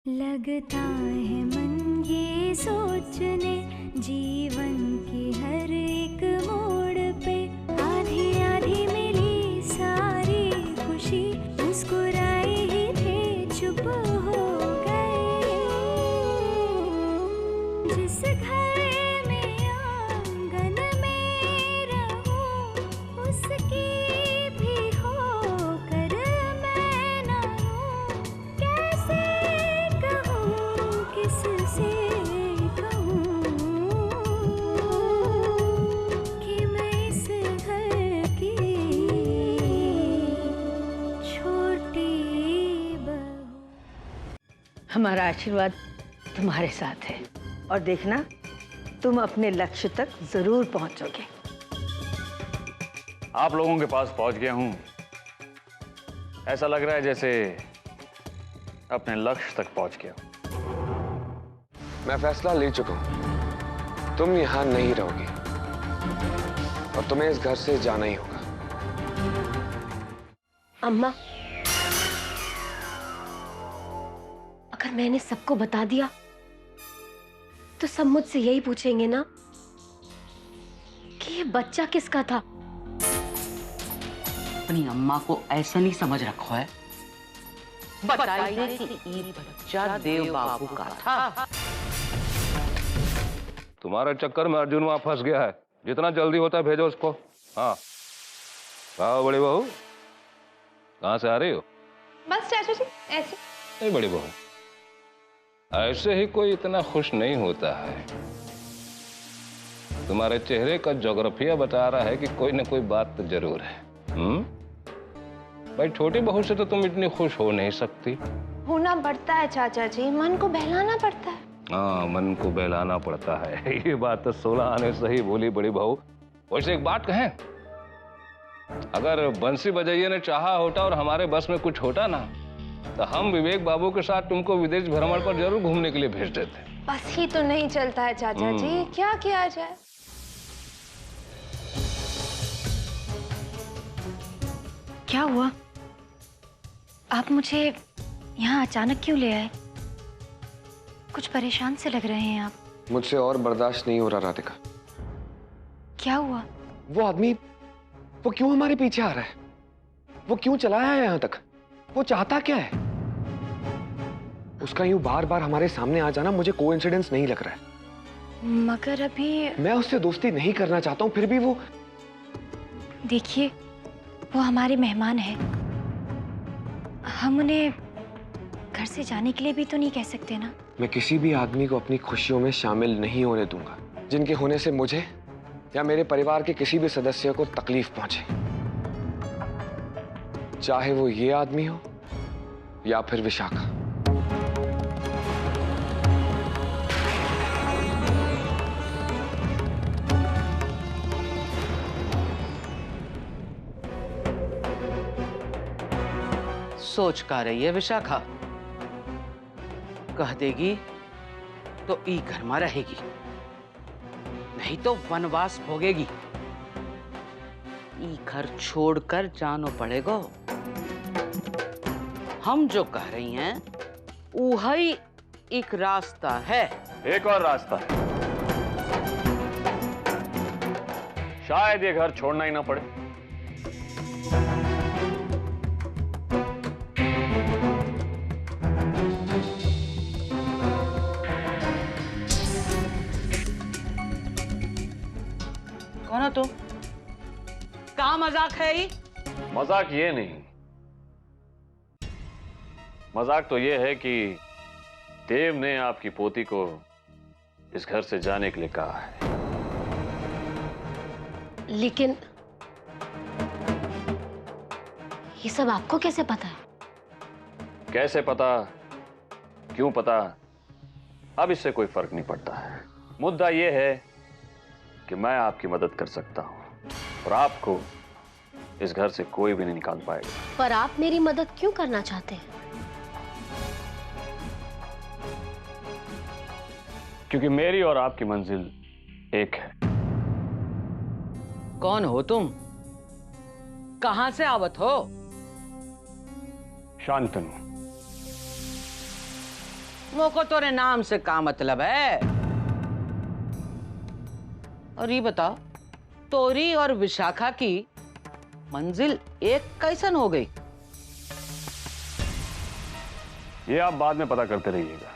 लगता है मन ये सोचने जीवन की हर एक मोड़ पे आधी आधी मिली सारी खुशी मुस्कुराए ही थे चुप हो गए। जिस घर में आंगन में रहूं उसकी भी होकर मैं ना हूं। कैसे कहूं किससे कहूं कि मैं इस घर की छोटी बहू। हमारा आशीर्वाद तुम्हारे साथ है और देखना तुम अपने लक्ष्य तक जरूर पहुंचोगे। आप लोगों के पास पहुंच गया हूं। ऐसा लग रहा है जैसे अपने लक्ष्य तक पहुंच गया हूं। मैं फैसला ले चुका हूं। तुम यहां नहीं रहोगी और तुम्हें इस घर से जाना ही होगा। अम्मा, अगर मैंने सबको बता दिया तो सब मुझसे यही पूछेंगे ना कि ये बच्चा किसका था। अपनी अम्मा को ऐसा नहीं समझ रखो है। बताइए कि ये बच्चा देव बाबू का था। तुम्हारे चक्कर में अर्जुन वहां फंस गया है। जितना जल्दी होता है भेजो उसको। हाँ, आओ बड़ी बहू, कहाँ से आ रही हो? बस चाचा जी ऐसे। नहीं बड़ी बहू, ऐसे ही कोई इतना खुश नहीं होता है। तुम्हारे चेहरे का ज्योग्राफिया बता रहा है कि कोई ना कोई बात तो जरूर है। भाई छोटी बहू से तो तुम इतनी खुश हो नहीं सकती। होना पड़ता है चाचा जी, मन को बहलाना पड़ता है। हाँ, मन को बहलाना पड़ता है। ये बात तो 16 आने सही बोली बड़ी बहू। वैसे एक बात कहें, अगर बंसी बजैया ने चाहा होता और हमारे बस में कुछ होता ना, तो हम विवेक बाबू के साथ तुमको विदेश भ्रमण पर जरूर घूमने के लिए भेज देते। बस ही तो नहीं चलता है चाचा जी, क्या किया जाए। क्या हुआ? आप मुझे यहाँ अचानक क्यों ले आए? कुछ परेशान से लग रहे हैं आप। मुझसे और बर्दाश्त नहीं हो रहा राधिका। क्या हुआ? वो आदमी, वो क्यों हमारे पीछे आ रहा है? वो क्यों चला आया यहाँ तक? वो चाहता क्या है? उसका यूं बार बार हमारे सामने आ जाना मुझे कोइंसिडेंस नहीं लग रहा है। मगर अभी मैं उससे दोस्ती नहीं करना चाहता हूँ, फिर भी वो। देखिए, वो हमारे मेहमान हैं। हम उन्हें घर से जाने के लिए भी तो नहीं कह सकते ना। मैं किसी भी आदमी को अपनी खुशियों में शामिल नहीं होने दूंगा जिनके होने से मुझे या मेरे परिवार के किसी भी सदस्य को तकलीफ पहुंचे, चाहे वो ये आदमी हो या फिर विशाखा। सोच का रही है विशाखा। कह देगी तो ई घर में रहेगी, नहीं तो वनवास भोगेगी। ई घर छोड़कर जानो पड़ेगा। हम जो कह रही हैं वही एक रास्ता है। एक और रास्ता है, शायद ये घर छोड़ना ही ना पड़े। कौन हो तुम? क्या मजाक है ये? मजाक ये नहीं, मजाक तो ये है कि देव ने आपकी पोती को इस घर से जाने के लिए कहा है। लेकिन ये सब आपको कैसे पता है? कैसे पता, क्यों पता, अब इससे कोई फर्क नहीं पड़ता है। मुद्दा यह है कि मैं आपकी मदद कर सकता हूं और आपको इस घर से कोई भी नहीं निकाल पाएगा। पर आप मेरी मदद क्यों करना चाहते हैं? क्योंकि मेरी और आपकी मंजिल एक है। कौन हो तुम? कहां से आवत हो? शांतनु, मोको तोरे नाम से का मतलब है? और ये बताओ, तोरी और विशाखा की मंजिल एक कैसन हो गई? ये आप बाद में पता करते रहिएगा।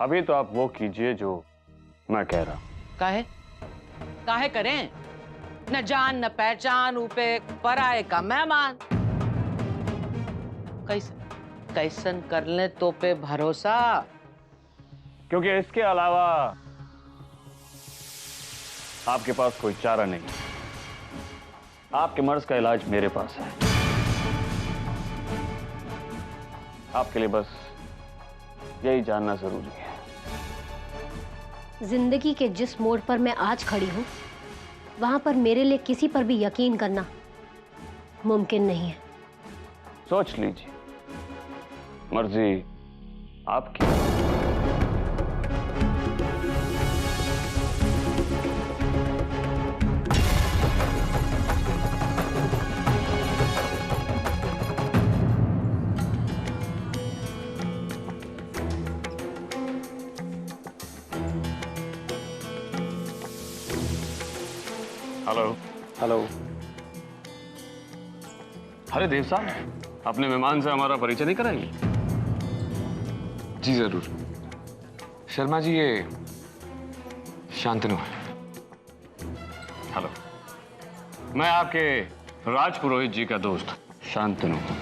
अभी तो आप वो कीजिए जो मैं कह रहा हूं। काहे काहे करें? न जान न पहचान, ऊपे पराए का मेहमान। कैसन कैसन कर ले तो पे भरोसा? क्योंकि इसके अलावा आपके पास कोई चारा नहीं। आपके मर्ज का इलाज मेरे पास है। आपके लिए बस यही जानना जरूरी है। जिंदगी के जिस मोड़ पर मैं आज खड़ी हूँ, वहां पर मेरे लिए किसी पर भी यकीन करना मुमकिन नहीं है। सोच लीजिए, मर्जी आपकी। हेलो। हेलो। अरे देव साहब, अपने मेहमान से हमारा परिचय नहीं कराएंगे? जी जरूर। शर्मा जी, ये शांतनु है। हेलो, मैं आपके राजपुरोहित जी का दोस्त शांतनु हूं।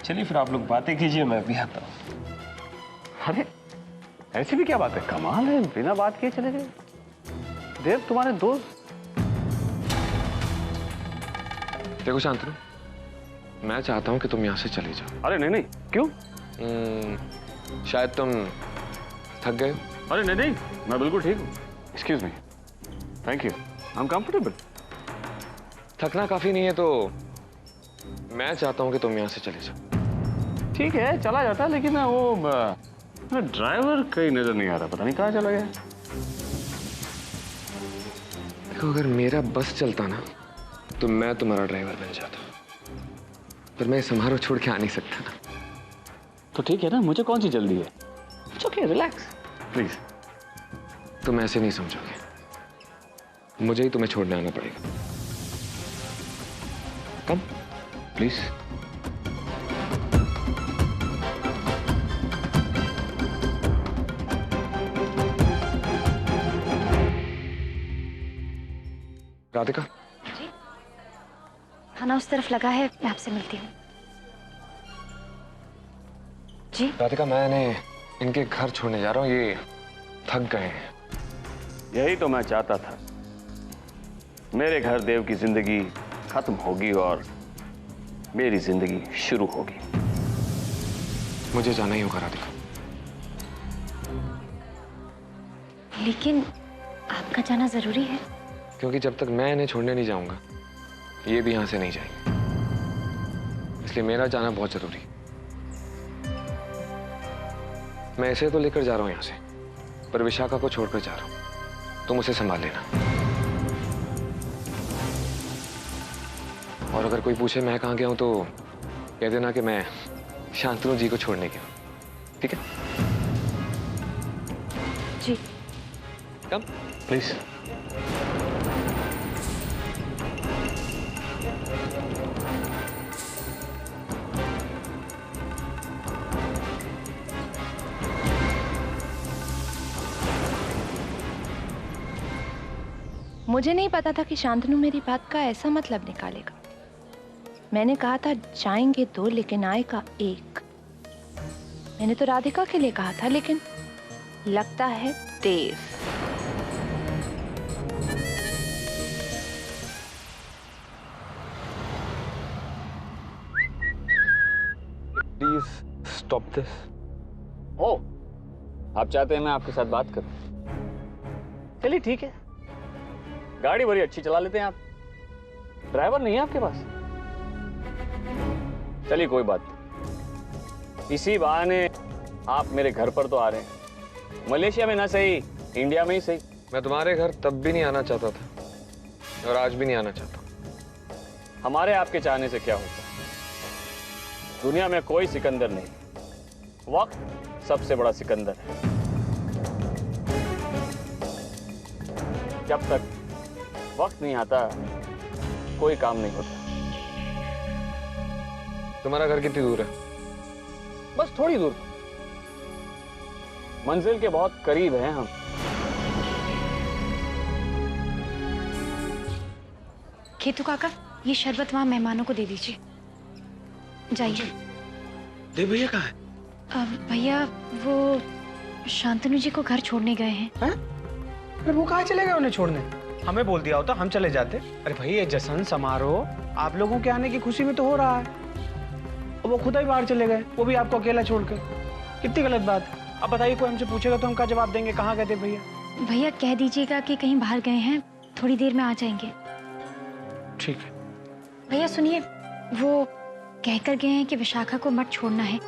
चलिए फिर आप लोग बातें कीजिए, मैं भी आता हूँ। अरे ऐसी भी क्या बात है? कमाल है, बिना बात किए चले गए। देव तुम्हारे दोस्त। देखो शांतनु, मैं चाहता हूं कि तुम यहां से चले जाओ। अरे नहीं नहीं, क्यों? शायद तुम थक गए हो। अरे नहीं नहीं, मैं बिल्कुल ठीक हूँ। Excuse me, thank you, I am comfortable. थकना काफी नहीं है तो मैं चाहता हूं कि तुम यहां से चले जाओ। ठीक है, चला जाता है, लेकिन वो ड्राइवर कहीं नजर नहीं आ रहा, पता नहीं कहाँ चला गया। देखो, अगर मेरा बस चलता ना तो मैं तुम्हारा ड्राइवर बन जाता, पर मैं समारोह छोड़ के आ नहीं सकता ना। तो ठीक है ना, मुझे कौन सी जल्दी है। Okay, relax please. तुम ऐसे नहीं समझोगे, मुझे ही तुम्हें छोड़ने आना पड़ेगा। Come please. राधिका। जी, खाना उस तरफ लगा है, मैं आपसे मिलती हूँ। जी राधिका, मैंने इनके घर छोड़ने जा रहा हूँ, ये थक गए हैं। यही तो मैं चाहता था। मेरे घर देव की जिंदगी खत्म होगी और मेरी जिंदगी शुरू होगी। मुझे जाना ही होगा राधिका। लेकिन आपका जाना जरूरी है। क्योंकि जब तक मैं इन्हें छोड़ने नहीं जाऊंगा, ये भी यहां से नहीं जाएंगे। इसलिए मेरा जाना बहुत जरूरी है। मैं इसे तो लेकर जा रहा हूं यहां से, पर विशाखा को छोड़कर जा रहा हूं। तुम उसे संभाल लेना। और अगर कोई पूछे मैं कहां गया हूं तो कह देना कि मैं शांतनु जी को छोड़ने गया हूं। ठीक है? जी। Come please. मुझे नहीं पता था कि शांतनु मेरी बात का ऐसा मतलब निकालेगा। मैंने कहा था जाएंगे दो लेकिन आएगा एक। मैंने तो राधिका के लिए कहा था, लेकिन लगता है Dev. Please stop this. Oh, आप चाहते हैं मैं आपके साथ बात करूं? चलिए ठीक है। गाड़ी बड़ी अच्छी चला लेते हैं आप। ड्राइवर नहीं है आपके पास? चलिए कोई बात नहीं। इसी बहाने आप मेरे घर पर तो आ रहे हैं। मलेशिया में ना सही, इंडिया में ही सही। मैं तुम्हारे घर तब भी नहीं आना चाहता था और आज भी नहीं आना चाहता। हमारे आपके चाहने से क्या होता है? दुनिया में कोई सिकंदर नहीं, वक्त सबसे बड़ा सिकंदर है। जब तक वक्त नहीं आता कोई काम नहीं होता। तुम्हारा घर कितनी दूर है? बस थोड़ी दूर, मंजिल के बहुत करीब हैं हम। खेतू काका, ये शरबत वहां मेहमानों को दे दीजिए। जाइए। देव भैया कहाँ है? भैया वो शांतनु जी को घर छोड़ने गए हैं। अरे वो कहाँ चले गए उन्हें छोड़ने? हमें बोल दिया होता, हम चले जाते। अरे भाई ये जश्न समारोह आप लोगों के आने की खुशी में तो हो रहा है, और वो खुद ही बाहर चले गए, वो भी आपको अकेला छोड़कर। कितनी गलत बात। अब बताइए, कोई हमसे पूछेगा तो हम क्या जवाब देंगे? कहाँ गए थे भैया? भैया कह दीजिएगा कि कहीं बाहर गए हैं, थोड़ी देर में आ जाएंगे। ठीक है। भैया सुनिए, वो कहकर गए हैं कि विशाखा को मत छोड़ना है,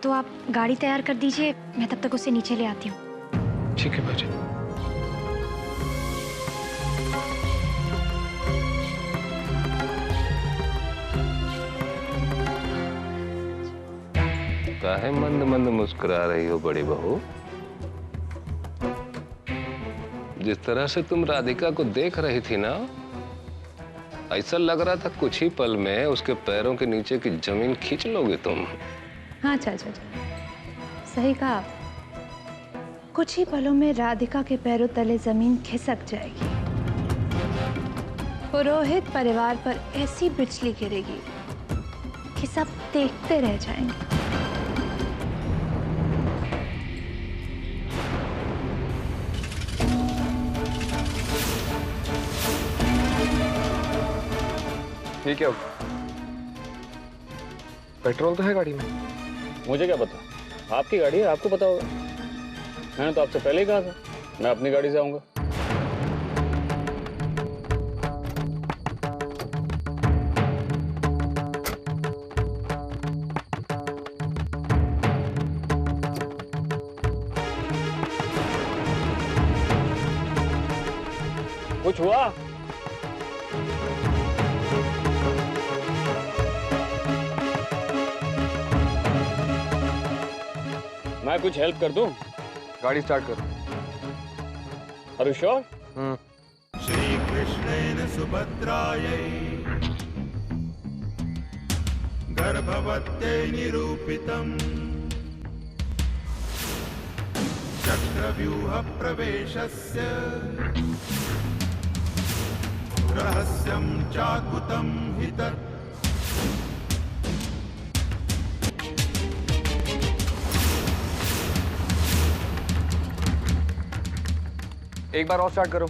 तो आप गाड़ी तैयार कर दीजिए, मैं तब तक उसे नीचे ले आती हूँ। ठीक है भाजी। काहे मंद मंद मुस्कुरा रही हो बड़ी बहू? जिस तरह से तुम राधिका को देख रही थी ना, ऐसा लग रहा था कुछ ही पल में उसके पैरों के नीचे की जमीन खींच लोगे तुम। हाँ चाचा जी, सही कहा। कुछ ही पलों में राधिका के पैरों तले जमीन खिसक जाएगी। पुरोहित परिवार पर ऐसी बिजली गिरेगी कि सब देखते रह जाएंगे। ये क्या? पेट्रोल तो है गाड़ी में। मुझे क्या पता, आपकी गाड़ी है, आपको पता होगा। मैंने तो आपसे पहले ही कहा था मैं अपनी गाड़ी से आऊंगा। कुछ हुआ? मैं कुछ हेल्प कर दूं? गाड़ी स्टार्ट करो। Are you sure? श्री कृष्णेन सुभद्रायै गर्भवत्यै निरूपितम् चक्रव्यूह प्रवेशस्य रहस्यं चाकुतं हि तत् एक बार और स्टार्ट करो।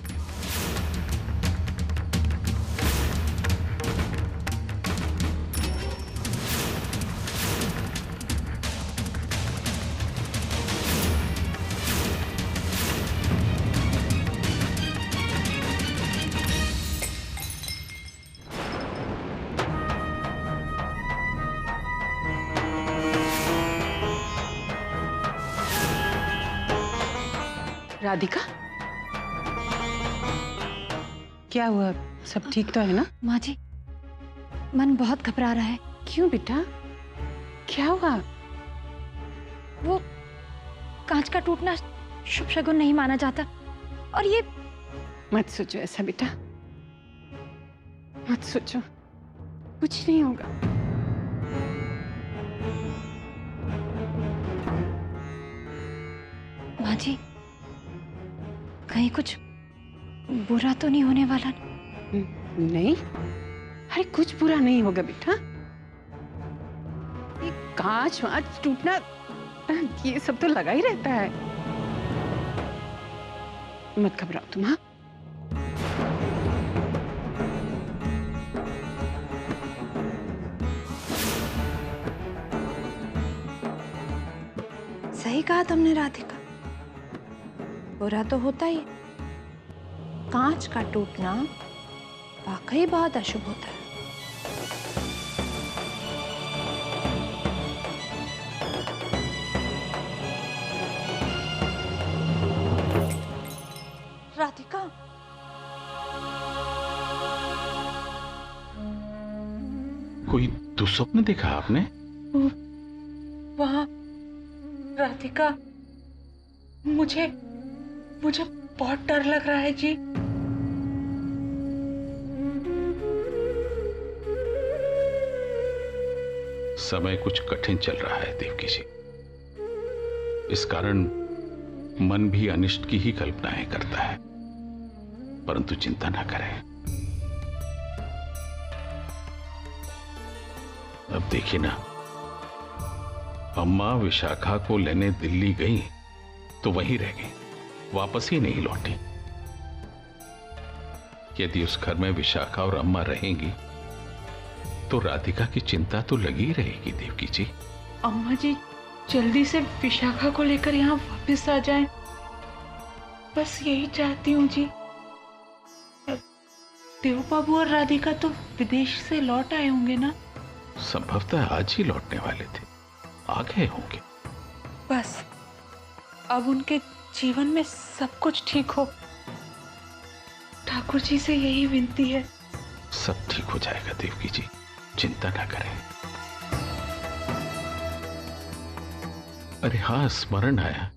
राधिका, क्या हुआ? सब ठीक तो है ना? माँ जी, मन बहुत घबरा रहा है। क्यों बेटा, क्या हुआ? वो कांच का टूटना शुभ शगुन नहीं माना जाता, और ये मत सोचो ऐसा बेटा, मत सोचो, कुछ नहीं होगा। माँ जी, कहीं कुछ बुरा तो नहीं होने वाला? नहीं, अरे कुछ बुरा नहीं होगा बेटा। ये कांच वांच टूटना ये सब तो लगा ही रहता है। मत घबराओ तुम। हाँ, सही कहा तुमने राधिका, बुरा तो होता ही। कांच का टूटना वाकई बहुत अशुभ होता है। राधिका, कोई दुस्वप्न देखा आपने? राधिका, मुझे बहुत डर लग रहा है जी। समय कुछ कठिन चल रहा है देवकी जी। इस कारण मन भी अनिष्ट की ही कल्पनाएं करता है, परंतु चिंता ना करें। अब देखिए ना, अम्मा विशाखा को लेने दिल्ली गई तो वहीं रह गई, वापस ही नहीं लौटी। यदि उस घर में विशाखा और अम्मा रहेंगी तो राधिका की चिंता तो लगी रहेगी देवकी जी। अम्मा जी जल्दी से विशाखा को लेकर यहाँ वापस आ जाएं, बस यही चाहती हूँ जी। देव बाबू और राधिका तो विदेश से लौट आए होंगे ना? संभवतः आज ही लौटने वाले थे, आ गए होंगे। बस अब उनके जीवन में सब कुछ ठीक हो, ठाकुर जी से यही विनती है। सब ठीक हो जाएगा देवकी जी, चिंता ना करें। अरे हाँ, स्मरण आया,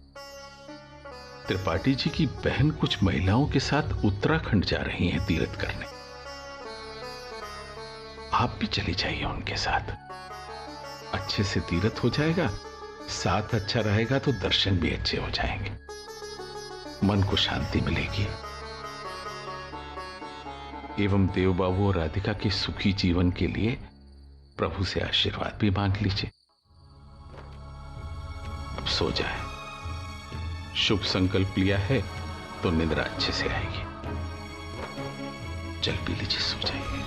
त्रिपाठी जी की बहन कुछ महिलाओं के साथ उत्तराखंड जा रही हैं तीर्थ करने। आप भी चली जाइए उनके साथ, अच्छे से तीर्थ हो जाएगा, साथ अच्छा रहेगा तो दर्शन भी अच्छे हो जाएंगे, मन को शांति मिलेगी। एवं देव बाबू और राधिका के सुखी जीवन के लिए प्रभु से आशीर्वाद भी मांग लीजिए। अब सो जाए, शुभ संकल्प लिया है तो निद्रा अच्छे से आएगी। जल पी लीजिए, सो जाइए।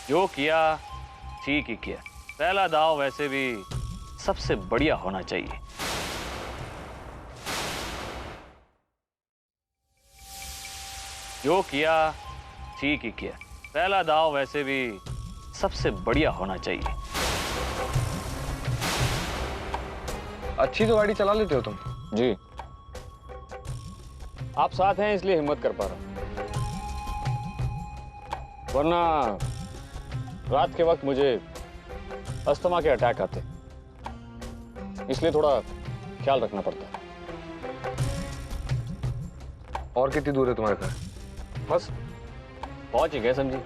जो किया ठीक ही किया। पहला दाव वैसे भी सबसे बढ़िया होना चाहिए। जो किया ठीक ही किया। पहला दाव वैसे भी सबसे बढ़िया होना चाहिए। अच्छी तो गाड़ी चला लेते हो तुम। जी, आप साथ हैं इसलिए हिम्मत कर पा रहा हूं, वरना रात के वक्त मुझे अस्थमा के अटैक आते, इसलिए थोड़ा ख्याल रखना पड़ता है। और कितनी दूर है तुम्हारे घर? बस पहुंच ही गए समझी।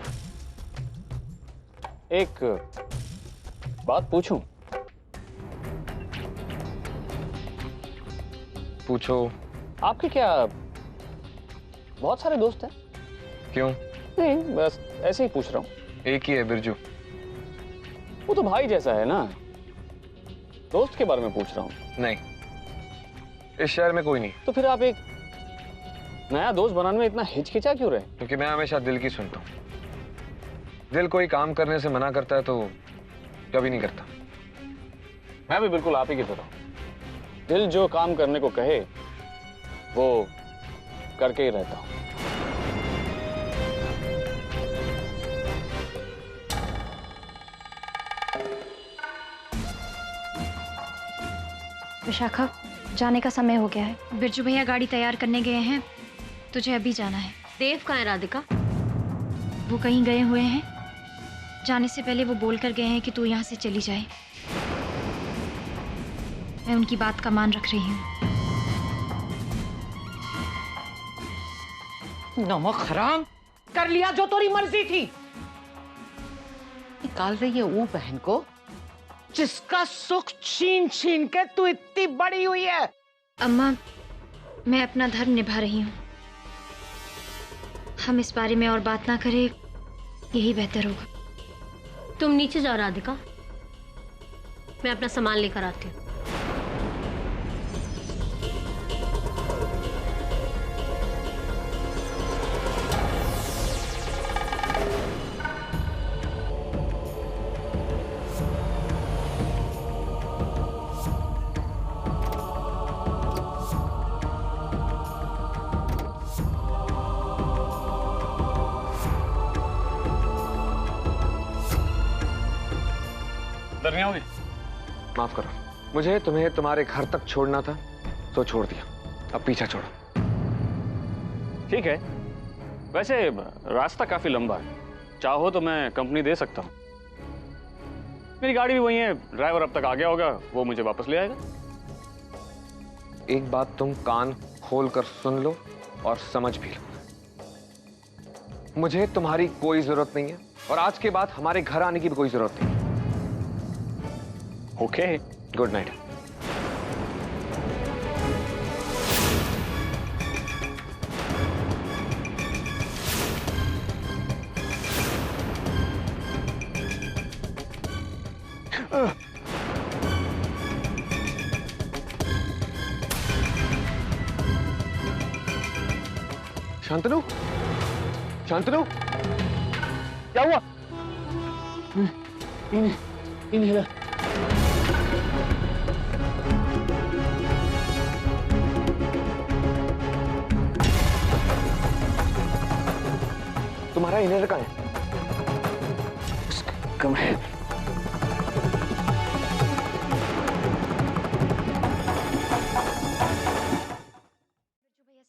एक बात पूछूं? पूछो। आपके क्या बहुत सारे दोस्त हैं? क्यों? नहीं, बस ऐसे ही पूछ रहा हूं। एक ही है, बिरजू। वो तो भाई जैसा है ना, दोस्त के बारे में पूछ रहा हूं। नहीं, इस शहर में कोई नहीं। तो फिर आप एक नया दोस्त बनाने में इतना हिचकिचा क्यों रहे? क्योंकि मैं हमेशा दिल की सुनता हूँ। दिल कोई काम करने से मना करता है तो कभी नहीं करता। मैं भी बिल्कुल आप ही की तरह, दिल जो काम करने को कहे वो करके ही रहता हूं। विशाखा, जाने का समय हो गया है। बिरजू भैया गाड़ी तैयार करने गए हैं, तुझे अभी जाना है। देव कहाँ है राधिका? वो कहीं गए हुए हैं, जाने से पहले वो बोल कर गए हैं कि तू यहाँ से चली जाए। मैं उनकी बात का मान रख रही हूँ। नमक हराम, कर लिया जो तेरी मर्जी थी। निकाल रही है वो बहन को जिसका सुख छीन छीन के तू इतनी बड़ी हुई है। अम्मा, मैं अपना धर्म निभा रही हूँ, हम इस बारे में और बात ना करें, यही बेहतर होगा। तुम नीचे जाओ राधिका, मैं अपना सामान लेकर आती हूँ। नहीं होगी? माफ करो, मुझे तुम्हें तुम्हारे घर तक छोड़ना था तो छोड़ दिया, अब पीछा छोड़ो। ठीक है, वैसे रास्ता काफी लंबा है, चाहो तो मैं कंपनी दे सकता हूँ। मेरी गाड़ी भी वही है, ड्राइवर अब तक आ गया होगा, वो मुझे वापस ले आएगा। एक बात तुम कान खोल कर सुन लो और समझ भी लो, मुझे तुम्हारी कोई जरूरत नहीं है और आज के बाद हमारे घर आने की भी कोई जरूरत नहीं। Okay, good night. Shantanu, Shantanu, क्या हुआ? इन्हें तुम्हारा इनर कहाँ है? कमरे।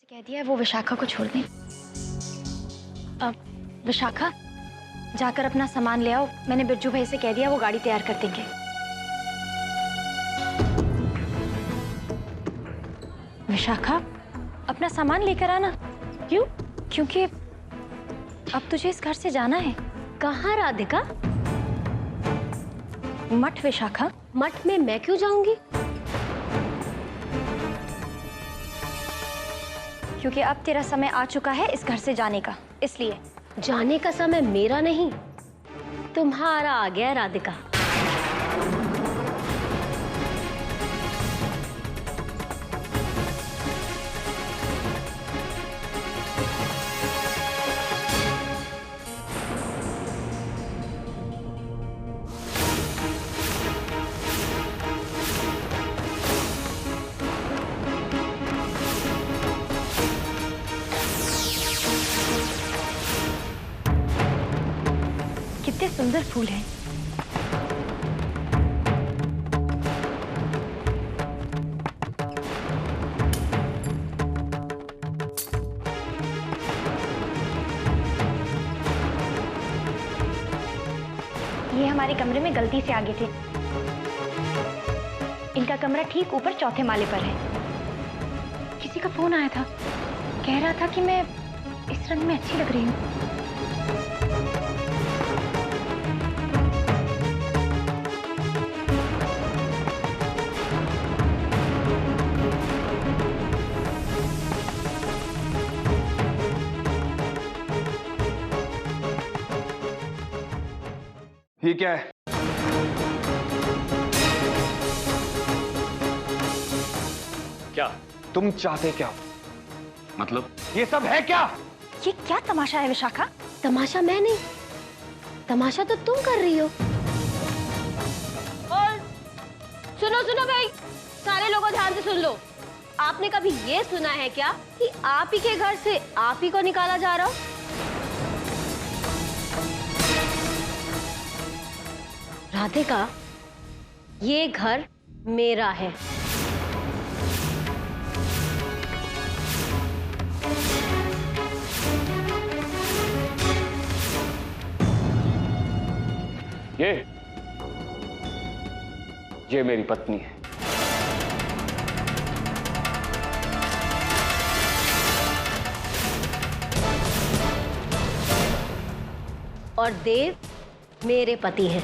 कह दिया है वो विशाखा को छोड़ दें। अब विशाखा, जाकर अपना सामान ले आओ। मैंने बिरजू भाई से कह दिया, वो गाड़ी तैयार कर देंगे। विशाखा, अपना सामान लेकर आना। क्यों? क्योंकि अब तुझे इस घर से जाना है। कहाँ राधिका? मठ विशाखा। मठ में मैं क्यों जाऊंगी? क्योंकि अब तेरा समय आ चुका है इस घर से जाने का, इसलिए। जाने का समय मेरा नहीं, तुम्हारा आ गया राधिका। कितने सुंदर फूल हैं। ये हमारे कमरे में गलती से आ गए थे। इनका कमरा ठीक ऊपर चौथे माले पर है। किसी का फोन आया था, कह रहा था कि मैं इस रंग में अच्छी लग रही हूँ। ये क्या है? क्या तुम चाहते क्या हो? मतलब? ये सब है क्या? ये क्या तमाशा है विशाखा? तमाशा मैं नहीं, तमाशा तो तुम कर रही हो। और सुनो सुनो भाई, सारे लोगों ध्यान से सुन लो। आपने कभी ये सुना है क्या कि आप ही के घर से आप ही को निकाला जा रहा हो? राधिका, ये घर मेरा है। ये मेरी पत्नी है। और देव मेरे पति हैं।